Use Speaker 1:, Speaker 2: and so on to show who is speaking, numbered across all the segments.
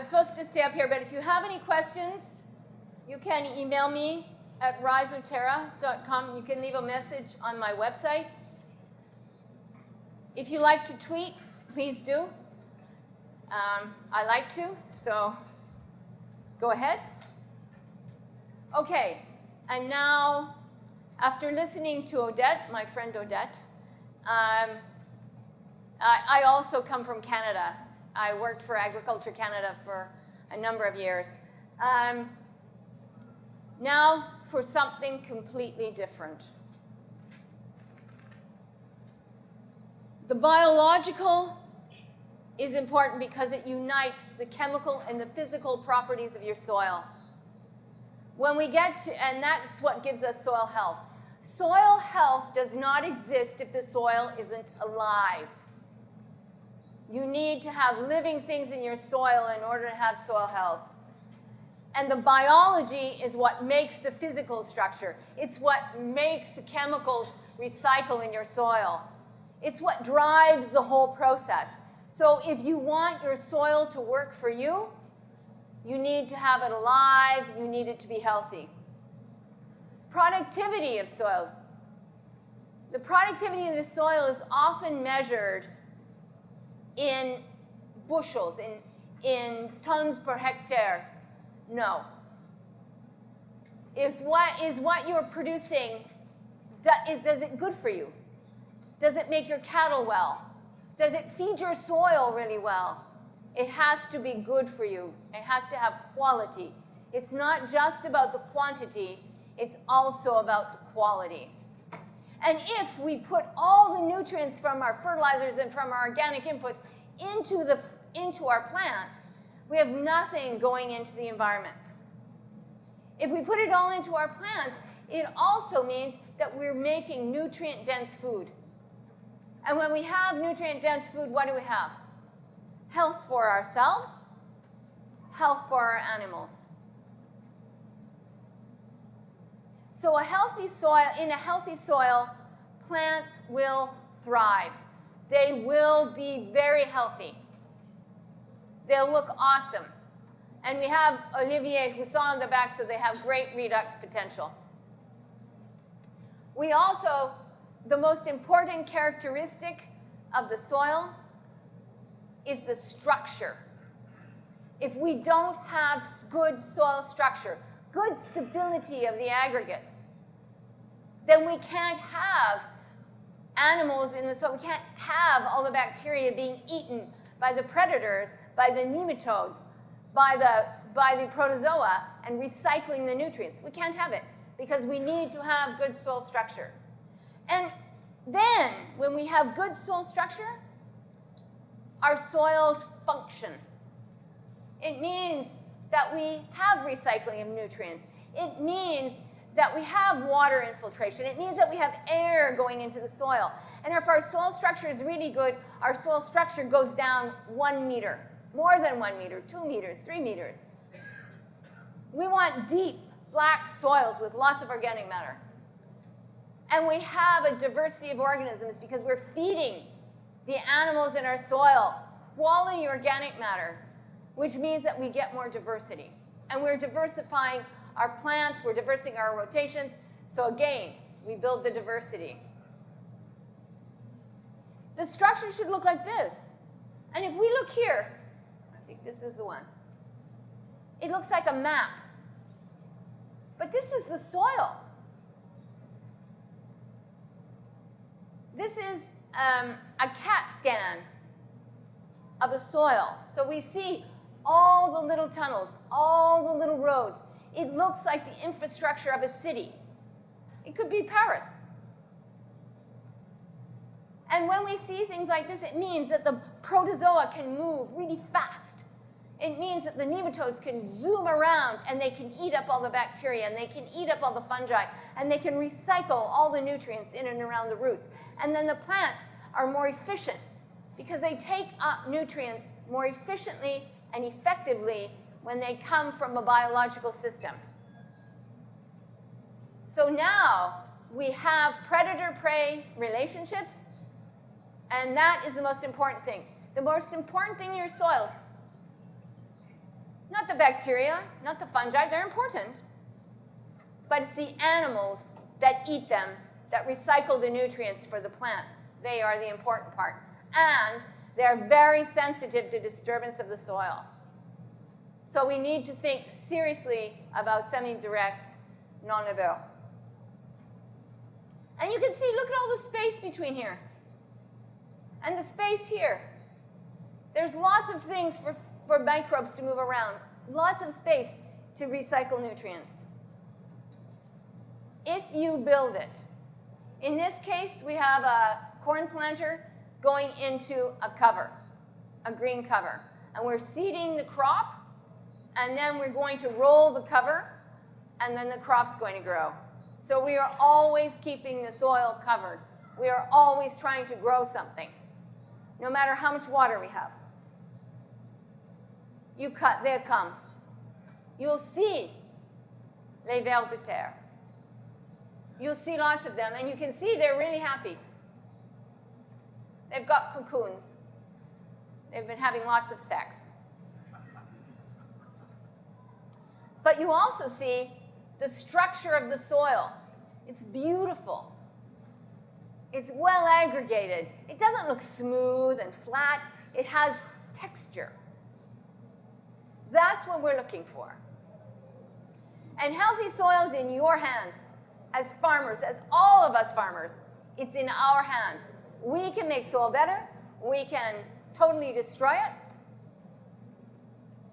Speaker 1: supposed to stay up here, but if you have any questions, you can email me at rhizoterra.com. You can leave a message on my website. If you like to tweet, please do. I like to, so go ahead. Okay, and now, after listening to Odette, my friend Odette, I also come from Canada. I worked for Agriculture Canada for a number of years. Now for something completely different. The biological is important because it unites the chemical and the physical properties of your soil. When we get to, and that's what gives us soil health. Soil health does not exist if the soil isn't alive. You need to have living things in your soil in order to have soil health. And the biology is what makes the physical structure. It's what makes the chemicals recycle in your soil. It's what drives the whole process. So if you want your soil to work for you, you need to have it alive, you need it to be healthy. Productivity of soil. The productivity of the soil is often measured in bushels, in tons per hectare. No. If what you're producing, is it good for you? Does it make your cattle well? Does it feed your soil really well? It has to be good for you. It has to have quality. It's not just about the quantity, it's also about the quality. And if we put all the nutrients from our fertilizers and from our organic inputs into our plants, we have nothing going into the environment. If we put it all into our plants, it also means that we're making nutrient-dense food. And when we have nutrient-dense food, what do we have? Health for ourselves, health for our animals. So in a healthy soil, plants will thrive. They will be very healthy. They'll look awesome. And we have Olivier Housson in the back, so they have great redox potential. We also, the most important characteristic of the soil is the structure. If we don't have good soil structure, good stability of the aggregates, then we can't have animals in the soil. We can't have all the bacteria being eaten by the predators, by the nematodes, by the protozoa, and recycling the nutrients. We can't have it because we need to have good soil structure. And then, when we have good soil structure, our soils function. It means that we have recycling of nutrients. It means that we have water infiltration. It means that we have air going into the soil. And if our soil structure is really good, our soil structure goes down 1 meter, more than 1 meter, 2 meters, 3 meters. We want deep, black soils with lots of organic matter. And we have a diversity of organisms because we're feeding the animals in our soil quality organic matter, which means that we get more diversity. And we're diversifying our plants, we're diversifying our rotations. So again, we build the diversity. The structure should look like this. And if we look here, I think this is the one. It looks like a map. But this is the soil. This is a CAT scan of the soil. So we see all the little tunnels, all the little roads. It looks like the infrastructure of a city. It could be Paris. And when we see things like this, it means that the protozoa can move really fast. It means that the nematodes can zoom around and they can eat up all the bacteria and they can eat up all the fungi and they can recycle all the nutrients in and around the roots. And then the plants are more efficient because they take up nutrients more efficiently and effectively when they come from a biological system. So now we have predator-prey relationships, and that is the most important thing. The most important thing in your soils not the bacteria, not the fungi, they're important, but it's the animals that eat them, that recycle the nutrients for the plants. They are the important part. And they're very sensitive to disturbance of the soil. So we need to think seriously about semi-direct non-labor. And you can see, look at all the space between here and the space here. There's lots of things for microbes to move around, lots of space to recycle nutrients. If you build it, in this case, we have a corn planter going into a cover, a green cover. And we're seeding the crop, and then we're going to roll the cover, and then the crop's going to grow. So we are always keeping the soil covered. We are always trying to grow something, no matter how much water we have. You cut, they come. You'll see les vers de terre. You'll see lots of them, and you can see they're really happy. They've got cocoons. They've been having lots of sex. But you also see the structure of the soil. It's beautiful. It's well aggregated. It doesn't look smooth and flat. It has texture. That's what we're looking for. And healthy soil is in your hands as farmers, as all of us farmers. It's in our hands. We can make soil better. We can totally destroy it.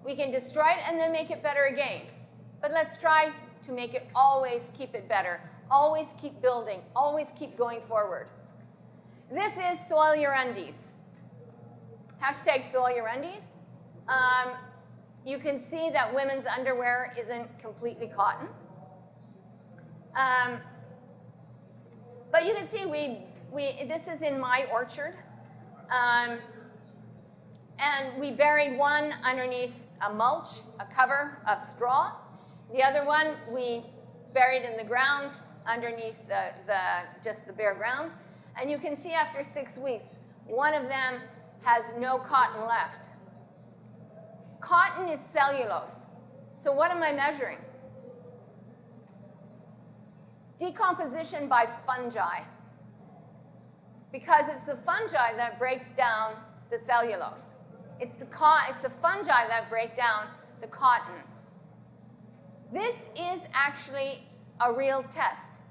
Speaker 1: We can destroy it and then make it better again. But let's try to make it always keep it better, always keep building, always keep going forward. This is soil your undies. Hashtag soil your undies. You can see that women's underwear isn't completely cotton. But you can see this is in my orchard. And we buried one underneath a mulch, a cover of straw. The other one we buried in the ground underneath just the bare ground. And you can see after 6 weeks, one of them has no cotton left. Cotton is cellulose. So what am I measuring? Decomposition by fungi. Because it's the fungi that breaks down the cellulose. It's the fungi that break down the cotton. This is actually a real test.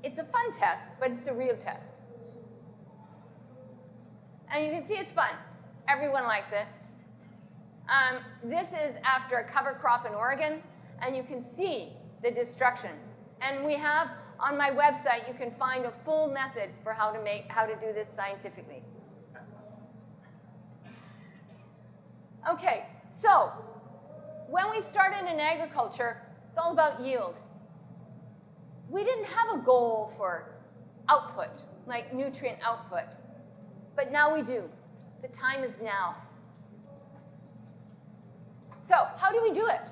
Speaker 1: It's a fun test, but it's a real test. And you can see it's fun. Everyone likes it. This is after a cover crop in Oregon, and you can see the destruction. And we have, on my website, you can find a full method for how to do this scientifically. Okay, so when we started in agriculture, it's all about yield. We didn't have a goal for output, like nutrient output, but now we do. The time is now. So how do we do it?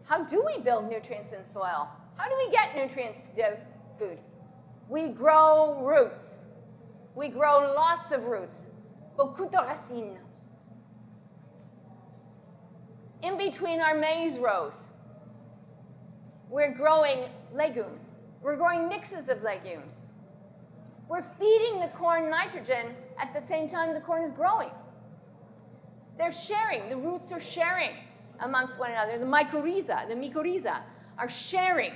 Speaker 1: How do we build nutrients in soil? How do we get nutrients to food? We grow roots. We grow lots of roots, beaucoup de racines. In between our maize rows, we're growing legumes. We're growing mixes of legumes. We're feeding the corn nitrogen at the same time the corn is growing. They're sharing. The roots are sharing amongst one another. The mycorrhiza are sharing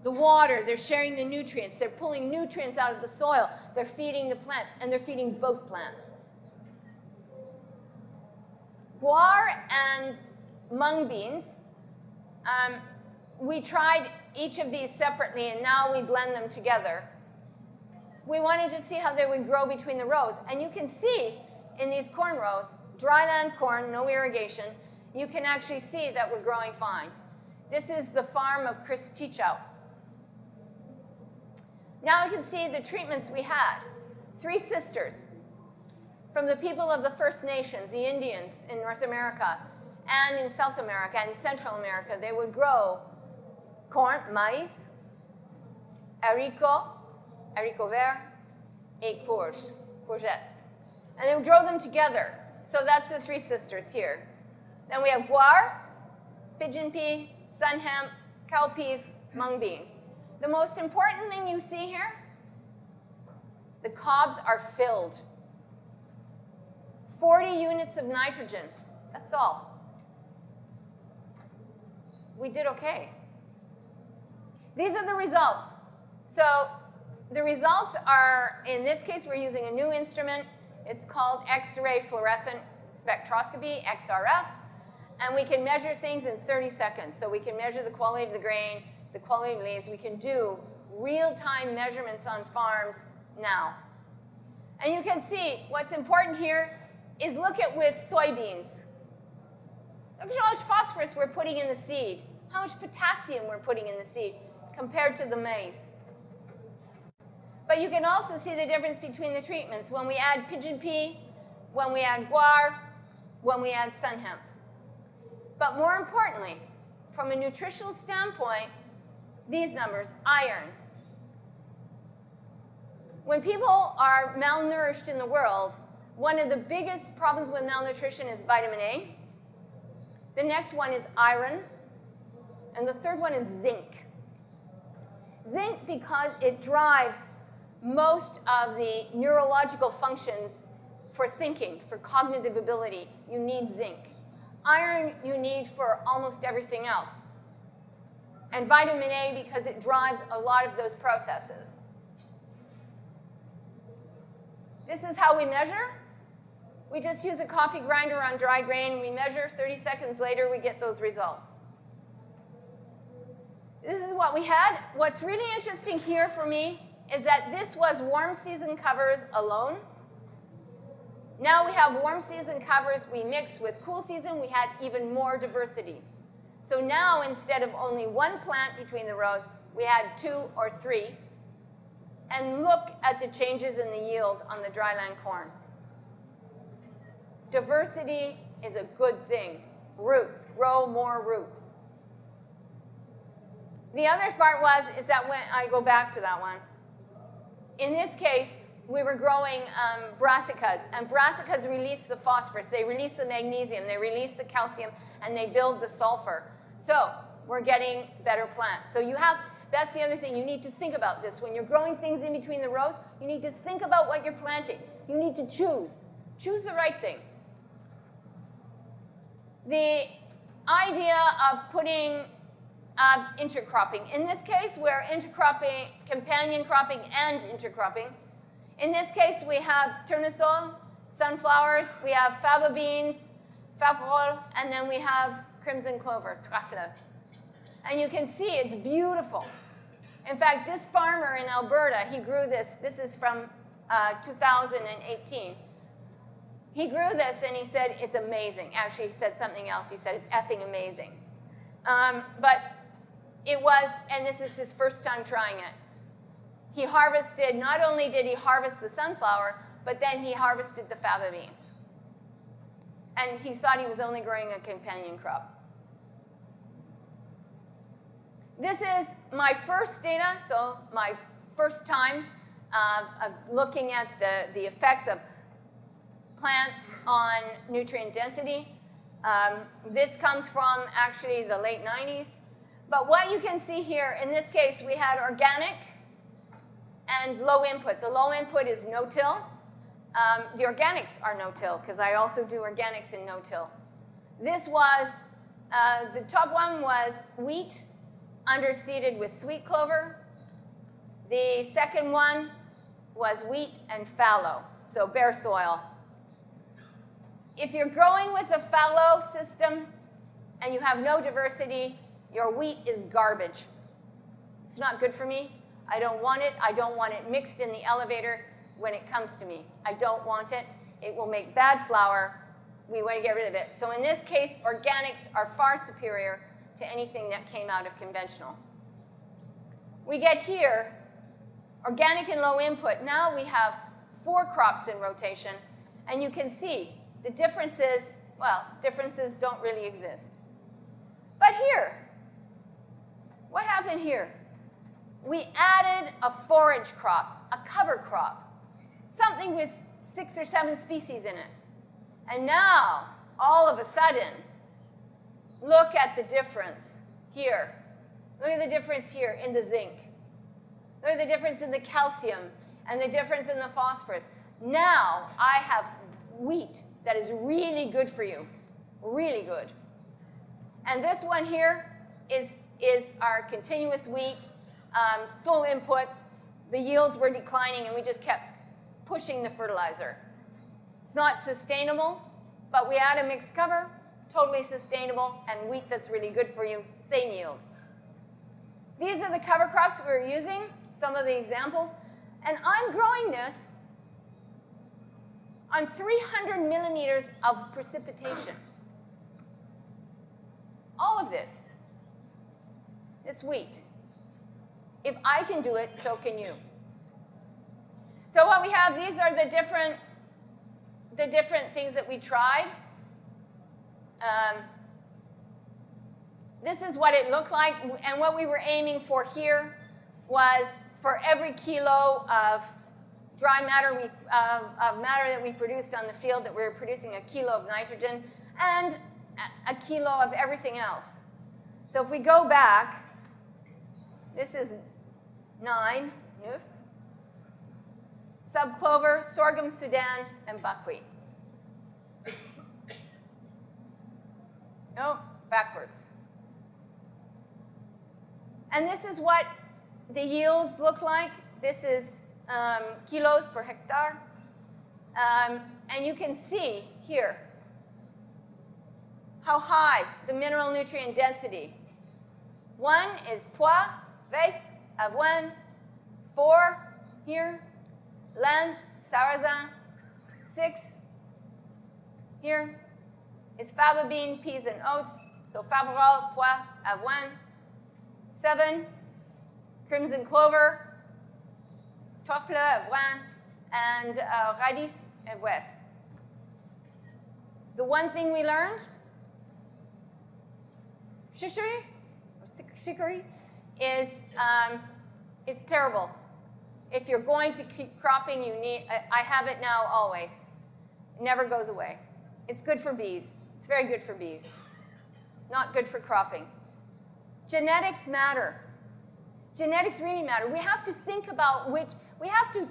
Speaker 1: the water. They're sharing the nutrients. They're pulling nutrients out of the soil. They're feeding the plants, and they're feeding both plants. Guar and mung beans, we tried each of these separately, and now we blend them together. We wanted to see how they would grow between the rows. And you can see in these corn rows, dryland corn, no irrigation, you can actually see that we're growing fine. This is the farm of Chris Tichow. Now you can see the treatments we had. 3 sisters from the people of the First Nations, the Indians in North America, and in South America and Central America. They would grow corn, maïs, haricot vert, et courgettes. And they would grow them together. So that's the 3 sisters here. Then we have guar, pigeon pea, sun hemp, cowpeas, mung beans. The most important thing you see here, the cobs are filled. 40 units of nitrogen, that's all. We did okay. These are the results. So the results are, in this case, we're using a new instrument. It's called X-ray fluorescent spectroscopy, XRF, and we can measure things in 30 seconds. So we can measure the quality of the grain, the quality of leaves. We can do real-time measurements on farms now. And you can see what's important here is look at with soybeans. Look at how much phosphorus we're putting in the seed, how much potassium we're putting in the seed compared to the maize. But you can also see the difference between the treatments when we add pigeon pea, when we add guar, when we add sun hemp. But more importantly, from a nutritional standpoint, these numbers, iron. When people are malnourished in the world, one of the biggest problems with malnutrition is vitamin A. The next one is iron. And the third one is zinc. Zinc because it drives most of the neurological functions for thinking, for cognitive ability. You need zinc. Iron you need for almost everything else. And vitamin A because it drives a lot of those processes. This is how we measure. We just use a coffee grinder on dry grain. We measure. 30 seconds later, we get those results. This is what we had. What's really interesting here for me is that this was warm season covers alone. Now we have warm season covers. We mixed with cool season. We had even more diversity. So now, instead of only one plant between the rows, we had 2 or 3. And look at the changes in the yield on the dryland corn. Diversity is a good thing. Roots, grow more roots. The other part is that when I go back to that one, in this case, we were growing brassicas, and brassicas release the phosphorus, they release the magnesium, they release the calcium, and they build the sulfur. So we're getting better plants. So you have, that's the other thing, you need to think about this. When you're growing things in between the rows, you need to think about what you're planting. You need to choose. Choose the right thing. The idea of putting intercropping. In this case, we're intercropping, companion cropping and intercropping. In this case, we have tournesol, sunflowers, we have faba beans, faverolles, and then we have crimson clover, trèfle. And you can see it's beautiful. In fact, this farmer in Alberta, he grew this. This is from 2018. He grew this and he said, it's amazing. Actually, he said something else. He said, it's effing amazing. But it was, and this is his first time trying it. He harvested, not only did he harvest the sunflower, but then he harvested the faba beans. And he thought he was only growing a companion crop. This is my first data, so my first time of looking at the effects of plants on nutrient density. This comes from actually the late 90s. But what you can see here, in this case, we had organic and low input. The low input is no-till. The organics are no-till, because I also do organics in no-till. This was, the top one was wheat underseeded with sweet clover. The second one was wheat and fallow, so bare soil. If you're growing with a fallow system and you have no diversity, your wheat is garbage. It's not good for me. I don't want it. I don't want it mixed in the elevator when it comes to me. I don't want it. It will make bad flour. We want to get rid of it. So in this case, organics are far superior to anything that came out of conventional. We get here, organic and low input. Now we have 4 crops in rotation. And you can see the differences, well, differences don't really exist. But here, what happened here? We added a forage crop, a cover crop, something with 6 or 7 species in it. And now, all of a sudden, look at the difference here. Look at the difference here in the zinc. Look at the difference in the calcium and the difference in the phosphorus. Now I have wheat that is really good for you, really good. And this one here is our continuous wheat, full inputs. The yields were declining and we just kept pushing the fertilizer. It's not sustainable, but we add a mixed cover, totally sustainable, and wheat that's really good for you, same yields. These are the cover crops we were using, some of the examples. And I'm growing this on 300 millimeters of precipitation. All of this wheat. If I can do it, so can you. So what we have, these are the different things that we tried. This is what it looked like, and what we were aiming for here was for every kilo of dry matter, of matter that we produced on the field, that we were producing a kilo of nitrogen and a kilo of everything else. So if we go back, this is 9, subclover, sorghum Sudan, and buckwheat. No, backwards. And this is what the yields look like. This is kilos per hectare. And you can see here how high the mineral nutrient density. 1 is pois, vase, avoine. 4 here, lens, sarrasin. 6 here is faba bean, peas, and oats. So faverolles, pois, avoine. 7, crimson clover, toffle, avoine, and radis et west. The one thing we learned, chicory, is it's terrible. If you're going to keep cropping, you need, I have it now always. It never goes away. It's good for bees. It's very good for bees. Not good for cropping. Genetics matter. Genetics really matter. We have to think about we have to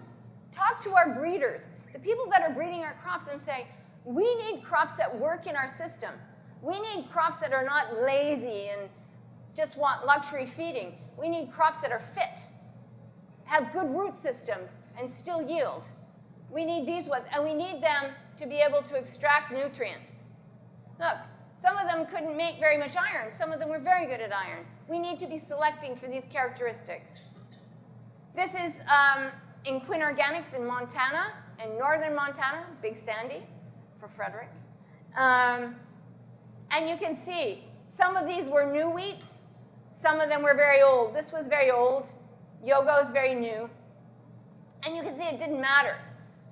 Speaker 1: talk to our breeders, the people that are breeding our crops, and say, we need crops that work in our system. We need crops that are not lazy and just want luxury feeding. We need crops that are fit, have good root systems, and still yield. We need these ones, and we need them to be able to extract nutrients. Look, some of them couldn't make very much iron. Some of them were very good at iron. We need to be selecting for these characteristics. This is in Quinn Organics in Montana, in northern Montana, Big Sandy for Frederick. And you can see some of these were new wheats. Some of them were very old. This was very old. Yogo is very new. And you can see it didn't matter.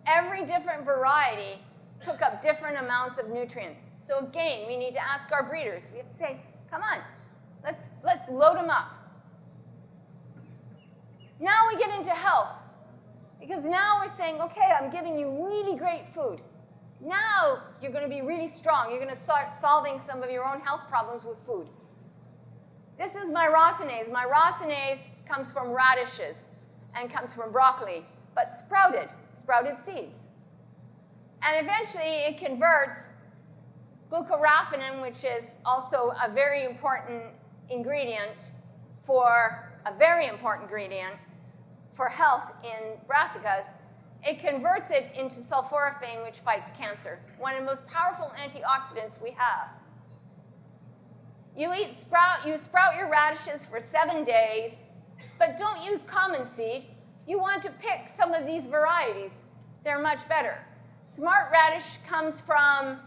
Speaker 1: Every different variety took up different amounts of nutrients. So again, we need to ask our breeders. We have to say, come on, let's load them up. Now we get into health. Because now we're saying, okay, I'm giving you really great food. Now you're going to be really strong. You're going to start solving some of your own health problems with food. This is myrosinase. Myrosinase comes from radishes and comes from broccoli, but sprouted seeds. And eventually it converts glucoraphanin, which is also a very important ingredient for health in brassicas. It converts it into sulforaphane, which fights cancer, one of the most powerful antioxidants we have. You sprout your radishes for 7 days, but don't use common seed. You want to pick some of these varieties. They're much better. Smart radish comes from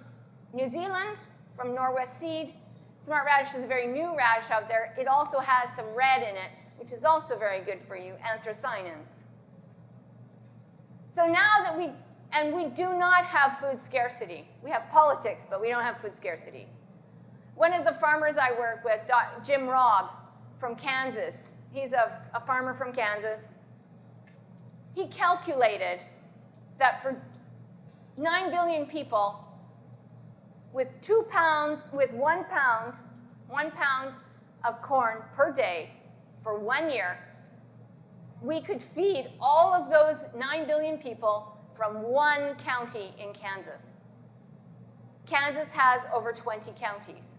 Speaker 1: New Zealand, from Norwest Seed. Smart radish is a very new radish out there. It also has some red in it, which is also very good for you, anthocyanins. So now that we do not have food scarcity. We have politics, but we don't have food scarcity. One of the farmers I work with, Jim Robb from Kansas, he's a farmer from Kansas. He calculated that for 9 billion people, with 1 pound 1 pound of corn per day for 1 year, we could feed all of those 9 billion people from 1 county in Kansas. Kansas has over 20 counties.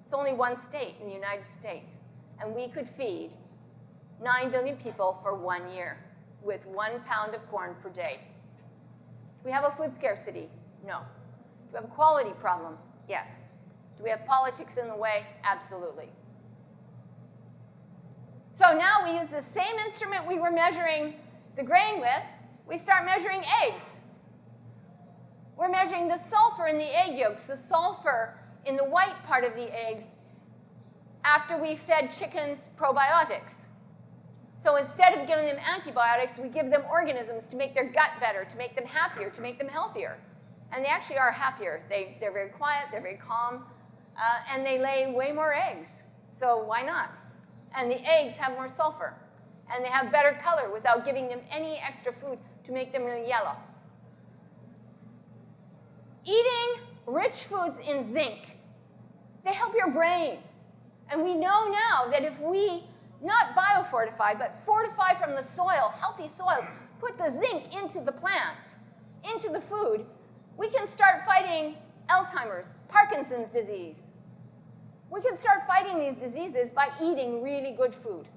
Speaker 1: It's only 1 state in the United States. And we could feed 9 billion people for 1 year with 1 pound of corn per day. Do we have a food scarcity? No. Do we have a quality problem? Yes. Do we have politics in the way? Absolutely. So now we use the same instrument we were measuring the grain with. We start measuring eggs. We're measuring the sulfur in the egg yolks, the sulfur in the white part of the eggs after we fed chickens probiotics. So instead of giving them antibiotics, we give them organisms to make their gut better, to make them happier, to make them healthier. And they actually are happier. They're very quiet, they're very calm, and they lay way more eggs. So why not? And the eggs have more sulfur, and they have better color without giving them any extra food to make them really yellow. Eating rich foods in zinc, they help your brain. And we know now that if we, not biofortify, but fortify from the soil, healthy soils, put the zinc into the plants, into the food, we can start fighting Alzheimer's, Parkinson's disease. We can start fighting these diseases by eating really good food.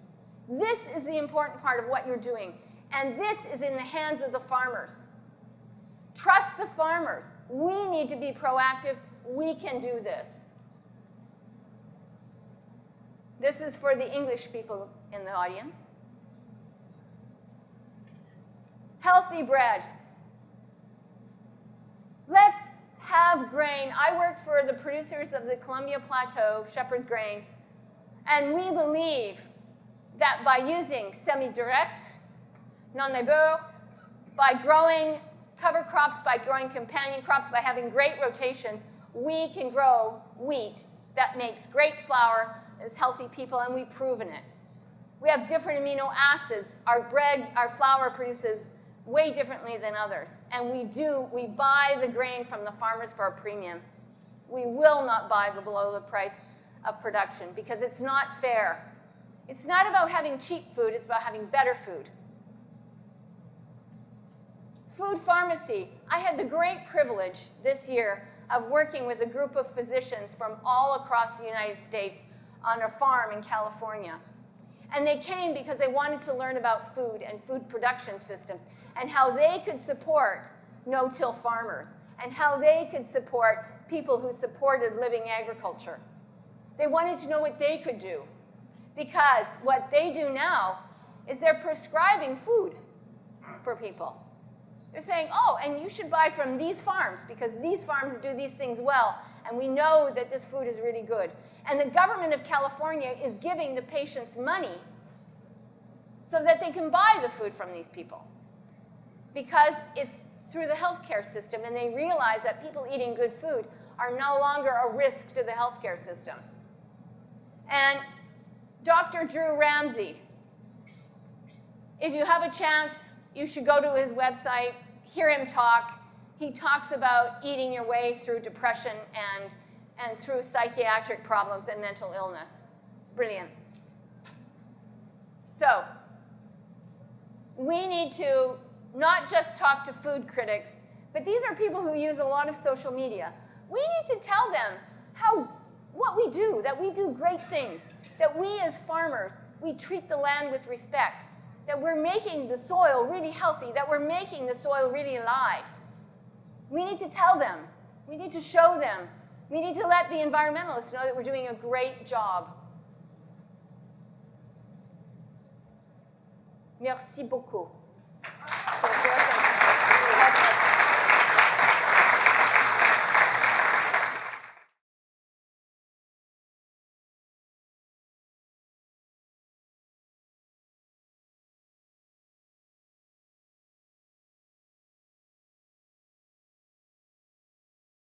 Speaker 1: This is the important part of what you're doing. And this is in the hands of the farmers. Trust the farmers. We need to be proactive. We can do this. This is for the English people in the audience. Healthy bread. Let's have grain. I work for the producers of the Columbia Plateau, Shepherd's Grain, and we believe that by using semi-direct, non-labour, by growing cover crops, by growing companion crops, by having great rotations, we can grow wheat that makes great flour, is healthy people, and we've proven it. We have different amino acids. Our bread, our flour produces way differently than others. And we buy the grain from the farmers for a premium. We will not buy below the price of production because it's not fair. It's not about having cheap food, it's about having better food. Food pharmacy. I had the great privilege this year of working with a group of physicians from all across the United States on a farm in California. And they came because they wanted to learn about food and food production systems and how they could support no-till farmers and how they could support people who supported living agriculture. They wanted to know what they could do because what they do now is they're prescribing food for people. They're saying, oh, and you should buy from these farms because these farms do these things well, and we know that this food is really good. And the government of California is giving the patients money so that they can buy the food from these people because it's through the healthcare system, and they realize that people eating good food are no longer a risk to the healthcare system. And Dr. Drew Ramsey, if you have a chance, you should go to his website, hear him talk. He talks about eating your way through depression and through psychiatric problems and mental illness. It's brilliant. So we need to not just talk to food critics, but these are people who use a lot of social media. We need to tell them what we do, that we do great things, that we as farmers, we treat the land with respect, that we're making the soil really healthy, that we're making the soil really alive. We need to tell them. We need to show them. We need to let the environmentalists know that we're doing a great job. Merci beaucoup.